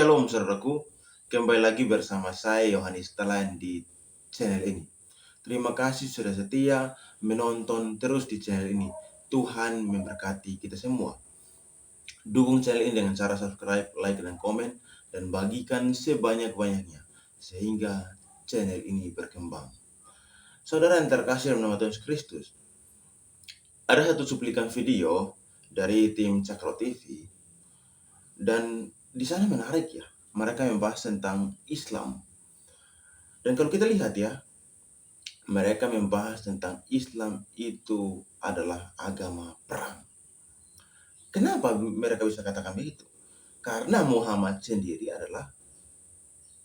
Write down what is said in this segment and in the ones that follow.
Shalom saudaraku, kembali lagi bersama saya Yohanes Talan di channel ini. Terima kasih sudah setia menonton terus di channel ini. Tuhan memberkati kita semua. Dukung channel ini dengan cara subscribe, like, dan komen, dan bagikan sebanyak-banyaknya sehingga channel ini berkembang. Saudara yang terkasih dalam nama Tuhan Yesus Kristus, ada satu cuplikan video dari tim Cakro TV, dan di sana menarik ya. Mereka membahas tentang Islam. Dan kalau kita lihat ya, mereka membahas tentang Islam itu adalah agama perang. Kenapa mereka bisa katakan begitu? Karena Muhammad sendiri adalah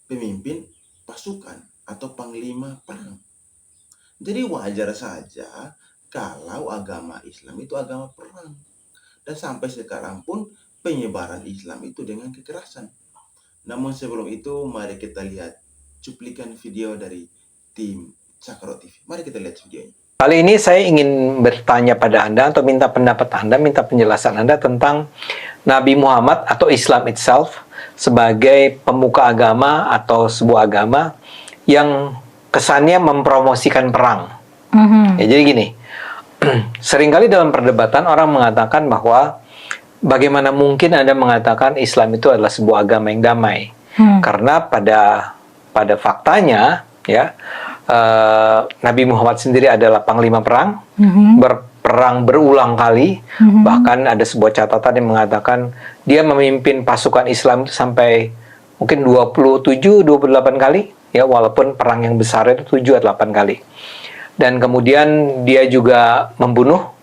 pemimpin pasukan atau panglima perang. Jadi wajar saja kalau agama Islam itu agama perang. Dan sampai sekarang pun penyebaran Islam itu dengan kekerasan. Namun sebelum itu, mari kita lihat cuplikan video dari tim Cakro TV. Mari kita lihat videonya. Kali ini saya ingin bertanya pada Anda atau minta pendapat Anda, minta penjelasan Anda tentang Nabi Muhammad atau Islam itself sebagai pemuka agama atau sebuah agama yang kesannya mempromosikan perang. Ya, jadi gini, seringkali dalam perdebatan orang mengatakan bahwa bagaimana mungkin Anda mengatakan Islam itu adalah sebuah agama yang damai? Karena pada faktanya, ya, Nabi Muhammad sendiri adalah panglima perang, berperang berulang kali. Bahkan ada sebuah catatan yang mengatakan dia memimpin pasukan Islam itu sampai mungkin 27-28 kali, ya, walaupun perang yang besar itu 7-8 kali. Dan kemudian dia juga membunuh.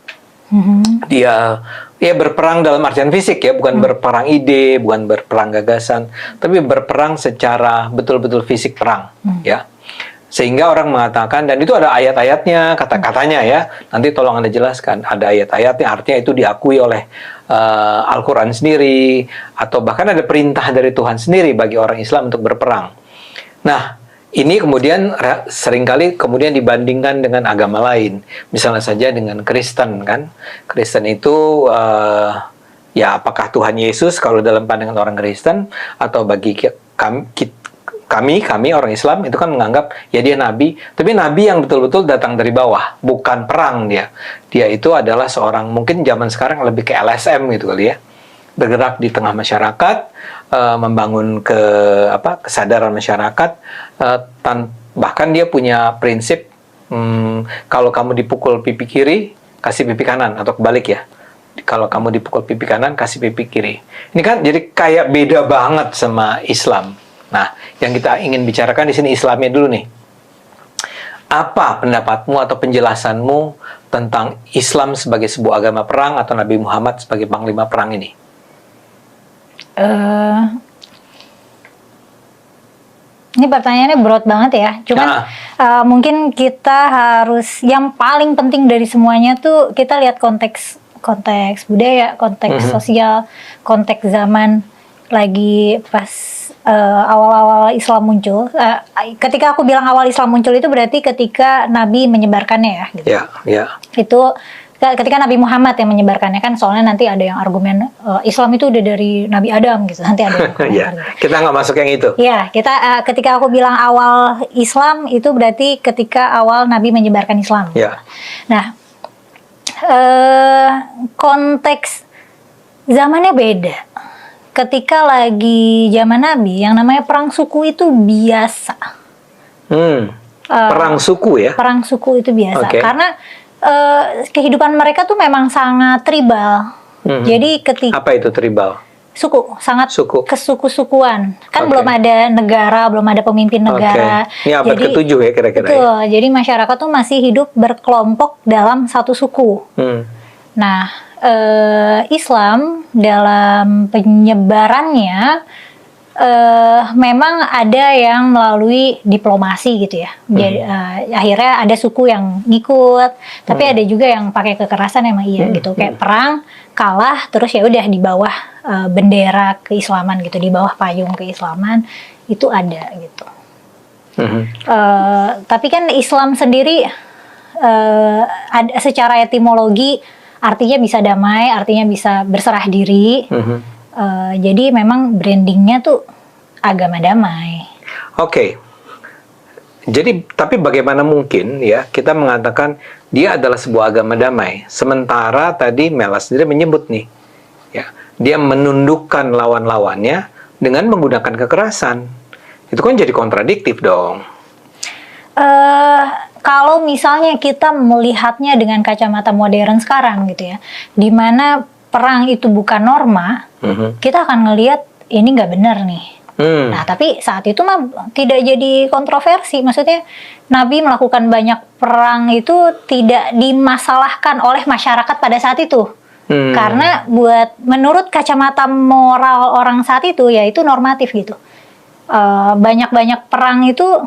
Dia berperang dalam artian fisik, ya, bukan berperang ide, bukan berperang gagasan, tapi berperang secara betul-betul fisik perang, ya. Sehingga orang mengatakan, dan itu ada ayat-ayatnya, kata-katanya, ya. Nanti tolong Anda jelaskan. Ada ayat-ayatnya, artinya itu diakui oleh Al-Quran sendiri, atau bahkan ada perintah dari Tuhan sendiri bagi orang Islam untuk berperang. Nah, ini kemudian seringkali kemudian dibandingkan dengan agama lain. Misalnya saja dengan Kristen, kan. Kristen itu, ya, apakah Tuhan Yesus kalau dalam pandangan orang Kristen, atau bagi kami orang Islam itu kan menganggap ya dia nabi, tapi nabi yang betul-betul datang dari bawah, bukan perang dia. Dia itu adalah seorang, mungkin zaman sekarang lebih ke LSM gitu kali ya. Bergerak di tengah masyarakat, membangun kesadaran masyarakat, bahkan dia punya prinsip, kalau kamu dipukul pipi kiri, kasih pipi kanan, atau kebalik ya. Kalau kamu dipukul pipi kanan, kasih pipi kiri. Ini kan jadi kayak beda banget sama Islam. Nah, yang kita ingin bicarakan di sini Islamnya dulu nih. Apa pendapatmu atau penjelasanmu tentang Islam sebagai sebuah agama perang atau Nabi Muhammad sebagai panglima perang ini? Ini pertanyaannya berat banget ya. Cuman mungkin kita harus, yang paling penting dari semuanya tuh kita lihat konteks budaya, konteks sosial, konteks zaman lagi pas awal-awal Islam muncul. Ketika aku bilang awal Islam muncul itu berarti ketika Nabi menyebarkannya ya. Gitu. Itu ketika Nabi Muhammad yang menyebarkannya, kan soalnya nanti ada yang argumen Islam itu udah dari Nabi Adam gitu, nanti ada yang komentar gitu. Kita nggak masuk yang itu. Ya, ketika aku bilang awal Islam itu berarti ketika awal Nabi menyebarkan Islam. Nah, konteks zamannya beda. Ketika lagi zaman Nabi, yang namanya perang suku itu biasa. Perang suku ya? Perang suku itu biasa, karena kehidupan mereka tuh memang sangat tribal. Jadi ketika apa itu tribal? Suku, sangat kesuku-sukuan. Kan belum ada negara, belum ada pemimpin negara. Ini abad ke-7 ya kira-kira. Betul. Jadi masyarakat tuh masih hidup berkelompok dalam satu suku. Nah, Islam dalam penyebarannya memang ada yang melalui diplomasi gitu ya. Jadi, akhirnya ada suku yang ngikut, tapi ada juga yang pakai kekerasan, emang iya gitu. Kayak perang, kalah, terus ya udah di bawah bendera keislaman gitu, di bawah payung keislaman itu ada gitu. Tapi kan Islam sendiri ada secara etimologi artinya bisa damai, artinya bisa berserah diri. Jadi memang brandingnya tuh agama damai. Oke. Jadi, tapi bagaimana mungkin ya kita mengatakan dia adalah sebuah agama damai, sementara tadi Mela sendiri menyebut nih, ya, dia menundukkan lawan-lawannya dengan menggunakan kekerasan. Itu kan jadi kontradiktif dong. Kalau misalnya kita melihatnya dengan kacamata modern sekarang gitu ya, di mana perang itu bukan norma, kita akan ngelihat ini nggak benar nih. Nah, tapi saat itu mah tidak jadi kontroversi. Maksudnya Nabi melakukan banyak perang itu tidak dimasalahkan oleh masyarakat pada saat itu. Karena menurut kacamata moral orang saat itu ya itu normatif gitu. Banyak-banyak perang itu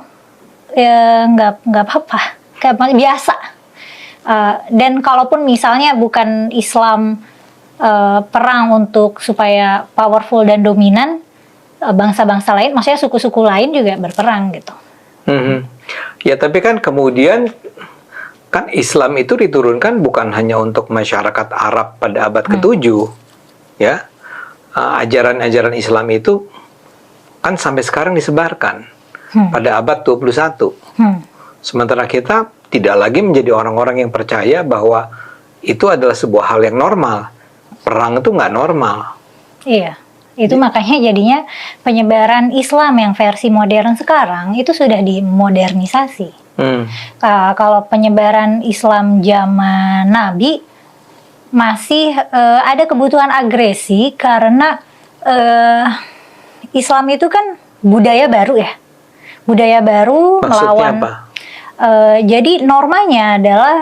ya nggak apa-apa, kayak biasa. Dan kalaupun misalnya bukan Islam perang untuk supaya powerful dan dominan, bangsa-bangsa lain, maksudnya suku-suku lain juga berperang gitu. Ya, tapi kan kemudian kan Islam itu diturunkan bukan hanya untuk masyarakat Arab pada abad ke-7, ya. Ajaran-ajaran Islam itu kan sampai sekarang disebarkan pada abad 21. Sementara kita tidak lagi menjadi orang-orang yang percaya bahwa itu adalah sebuah hal yang normal. Perang itu nggak normal. Iya. Itu makanya jadinya penyebaran Islam yang versi modern sekarang itu sudah dimodernisasi. Kalau penyebaran Islam zaman Nabi masih ada kebutuhan agresi karena Islam itu kan budaya baru ya. Budaya baru. Maksudnya melawan apa? Jadi normanya adalah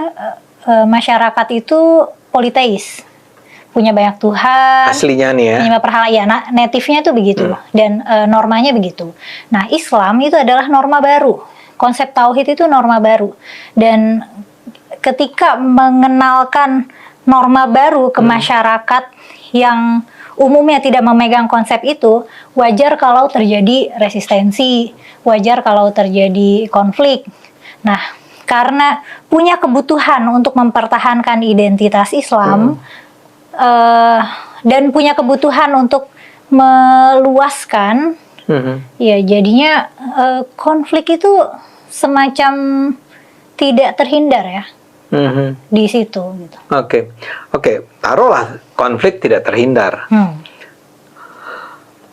masyarakat itu politeis. Punya banyak Tuhan, Aslinya nih ya. menyembah berhala, ya, native-nya tuh begitu, dan normanya begitu. Nah, Islam itu adalah norma baru, konsep tauhid itu norma baru, dan ketika mengenalkan norma baru ke masyarakat yang umumnya tidak memegang konsep itu, wajar kalau terjadi resistensi, wajar kalau terjadi konflik. Nah, karena punya kebutuhan untuk mempertahankan identitas Islam, dan punya kebutuhan untuk meluaskan, ya jadinya konflik itu semacam tidak terhindar ya di situ. Gitu. Oke, taruhlah konflik tidak terhindar.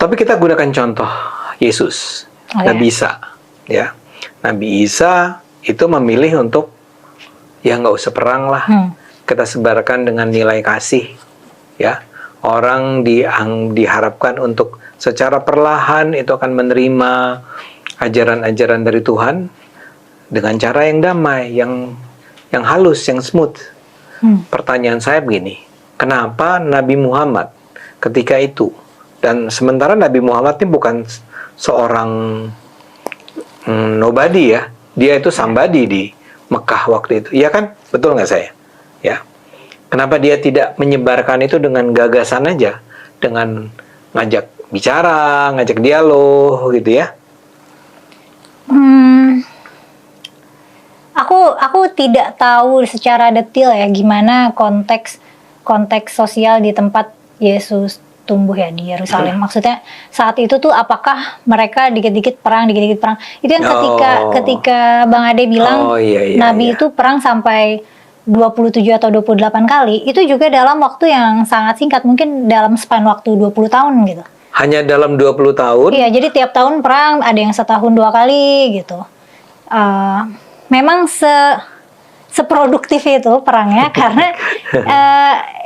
Tapi kita gunakan contoh Yesus, Nabi Isa, ya. Nabi Isa itu memilih untuk ya nggak usah perang lah, kita sebarkan dengan nilai kasih. Ya, orang diharapkan untuk secara perlahan itu akan menerima ajaran-ajaran dari Tuhan dengan cara yang damai, yang halus, yang smooth. Pertanyaan saya begini, kenapa Nabi Muhammad ketika itu, dan sementara Nabi Muhammad ini bukan seorang nobody ya, dia itu somebody di Mekah waktu itu, iya kan? Betul nggak saya? Ya. Kenapa dia tidak menyebarkan itu dengan gagasan aja, dengan ngajak bicara, ngajak dialog, gitu ya? Aku tidak tahu secara detail ya gimana konteks sosial di tempat Yesus tumbuh ya di Yerusalem. Maksudnya saat itu tuh apakah mereka dikit-dikit perang. Itu yang ketika Bang Ade bilang Nabi itu perang sampai 27 atau 28 kali, itu juga dalam waktu yang sangat singkat, mungkin dalam span waktu 20 tahun gitu. Hanya dalam 20 tahun? Iya, jadi tiap tahun perang, ada yang setahun 2 kali gitu. Memang seproduktif itu perangnya karena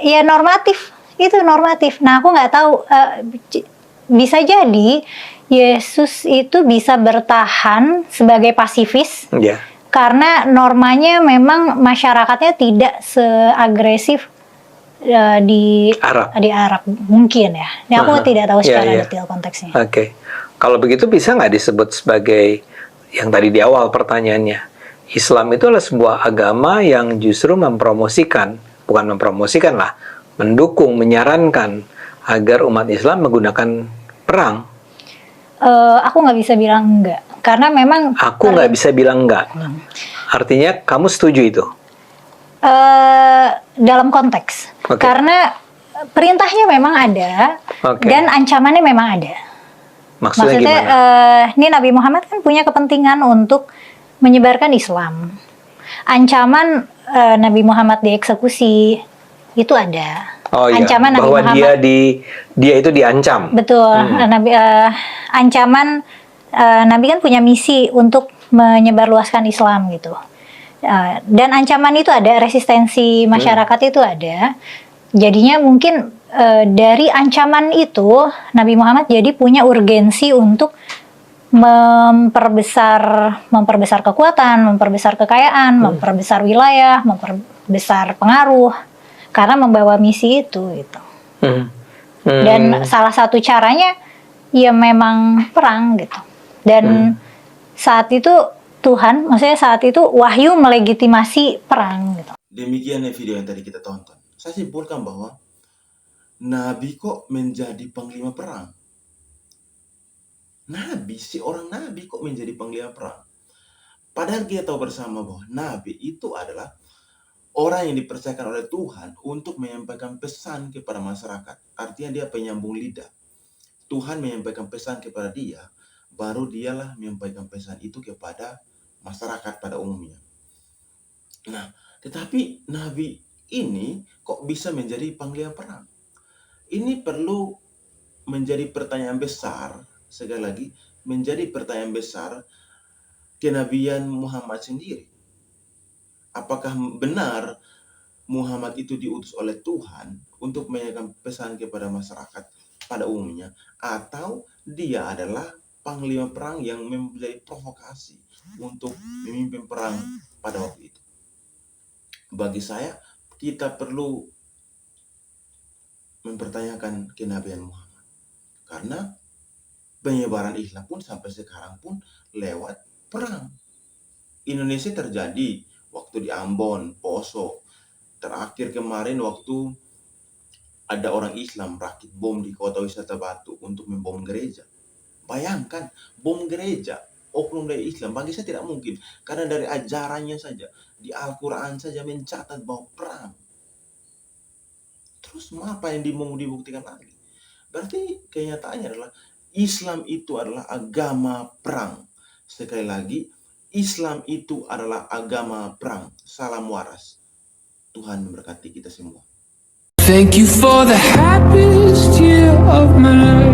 ya normatif, itu normatif. Nah, aku nggak tahu, bisa jadi Yesus itu bisa bertahan sebagai pasifis. Yeah. Karena normanya memang masyarakatnya tidak seagresif di Arab mungkin ya. Ini aku tidak tahu secara detail konteksnya. Oke. Kalau begitu bisa nggak disebut sebagai yang tadi di awal pertanyaannya, Islam itu adalah sebuah agama yang justru mendukung, menyarankan agar umat Islam menggunakan perang. Aku nggak bisa bilang enggak. Karena memang aku nggak bisa bilang enggak. Artinya kamu setuju itu? Dalam konteks. Karena perintahnya memang ada dan ancamannya memang ada. Maksudnya gimana? Ini Nabi Muhammad kan punya kepentingan untuk menyebarkan Islam. Ancaman Nabi Muhammad dieksekusi itu ada. Oh iya, Ancaman Nabi bahwa Muhammad, dia itu diancam. betul. Ancaman Nabi kan punya misi untuk menyebarluaskan Islam gitu. Dan ancaman itu ada, resistensi masyarakat itu ada. Jadinya mungkin dari ancaman itu Nabi Muhammad jadi punya urgensi untuk memperbesar kekuatan, memperbesar kekayaan, memperbesar wilayah, memperbesar pengaruh karena membawa misi itu gitu. Dan salah satu caranya ya memang perang gitu. Dan saat itu maksudnya saat itu wahyu melegitimasi perang gitu. Demikian video yang tadi kita tonton. Saya simpulkan bahwa Nabi kok menjadi panglima perang. Seorang Nabi kok menjadi panglima perang. Padahal kita tahu bersama bahwa Nabi itu adalah orang yang dipercayakan oleh Tuhan untuk menyampaikan pesan kepada masyarakat. Artinya dia penyambung lidah. Tuhan menyampaikan pesan kepada dia, baru dialah menyampaikan pesan itu kepada masyarakat pada umumnya. Nah, tetapi Nabi ini kok bisa menjadi panglima perang? Ini perlu menjadi pertanyaan besar, sekali lagi, menjadi pertanyaan besar kenabian Muhammad sendiri. Apakah benar Muhammad itu diutus oleh Tuhan untuk menyampaikan pesan kepada masyarakat pada umumnya, atau dia adalah panglima perang yang menjadi provokasi untuk memimpin perang pada waktu itu? Bagi saya, kita perlu mempertanyakan kenabian Muhammad, karena penyebaran Islam pun sampai sekarang pun lewat perang. Indonesia terjadi waktu di Ambon, Poso, terakhir kemarin waktu ada orang Islam rakit bom di kota wisata Batu untuk membom gereja. Bayangkan, bom gereja, oknum dari Islam, bagi saya tidak mungkin. Karena dari ajarannya saja, di Al-Quran saja mencatat bahwa perang. Terus apa yang mau dibuktikan lagi? Berarti kenyataannya adalah Islam itu adalah agama perang. Sekali lagi, Islam itu adalah agama perang. Salam waras. Tuhan memberkati kita semua. Thank you for the happiest year of my life.